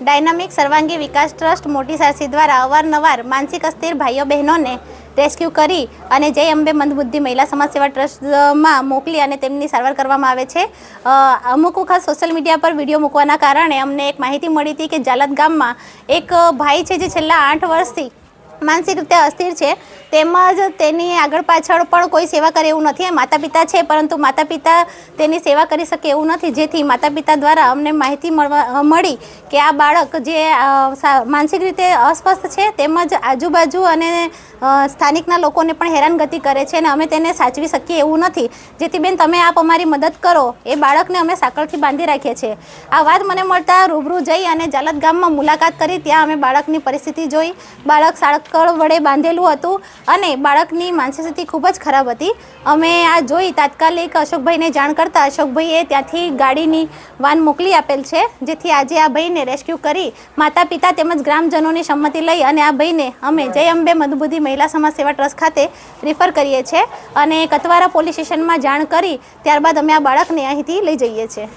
Dynamic સર્વાંગી વિકાસ trust મોટી સારસી દ્વારા અવારનવાર માનસિક અસ્થિર ભાઈઓ બહેનોને રેસ્ક્યુ કરી અને જય અંબે મંદબુદ્ધિ મહિલા સમાજ સેવા ટ્રસ્ટમાં મોકલી અને તેમની સારવાર કરવામાં આવે છે। અમુક વખત સોશિયલ મીડિયા પર વિડીયો મૂકવાના કારણે અમને એક માહિતી મળી હતી કે જાલત ગામમાં એક ભાઈ છે જે છેલ્લા 8 વર્ષથી માનસિક રીતે અસ્થિર છે, તેમજ તેની આગળ પાછળ પણ કોઈ સેવા કરે એવું નથી। માતા પિતા છે પરંતુ માતા પિતા તેની સેવા કરી શકે એવું નથી, જેથી માતા પિતા દ્વારા અમને માહિતી મળી કે આ બાળક જે માનસિક રીતે અસ્વસ્થ છે તેમજ આજુબાજુ અને સ્થાનિકના લોકોને પણ હેરાનગતિ કરે છે અને અમે તેને સાચવી શકીએ એવું નથી, જેથી બેન તમે આપ અમારી મદદ કરો। એ બાળકને અમે સાંકળથી બાંધી રાખીએ છીએ। આ વાત મને મળતા રૂબરૂ જઈ અને જાલત ગામમાં મુલાકાત કરી, ત્યાં અમે બાળકની પરિસ્થિતિ જોઈ। બાળક સાંકળ વડે બાંધેલું હતું અને બાળકની માનસિક સ્થિતિ ખૂબ જ ખરાબ હતી। અમે આ જોઈ તાત્કાલિક અશોકભાઈને જાણ કરતાં અશોકભાઈએ ત્યાંથી ગાડીની વાન મોકલી આપેલ છે, જેથી આજે આ ભાઈને રેસ્ક્યુ કરી માતા પિતા તેમજ ગ્રામજનોની સંમતિ લઈ અને આ ભાઈને અમે જય અંબે મંદબુદ્ધિ મહિલા સમાજ સેવા ટ્રસ્ટ ખાતે રિફર કરીએ છીએ અને કતવારા પોલીસ સ્ટેશનમાં જાણ કરી ત્યારબાદ અમે આ બાળકને અહીંથી લઈ જઈએ છીએ।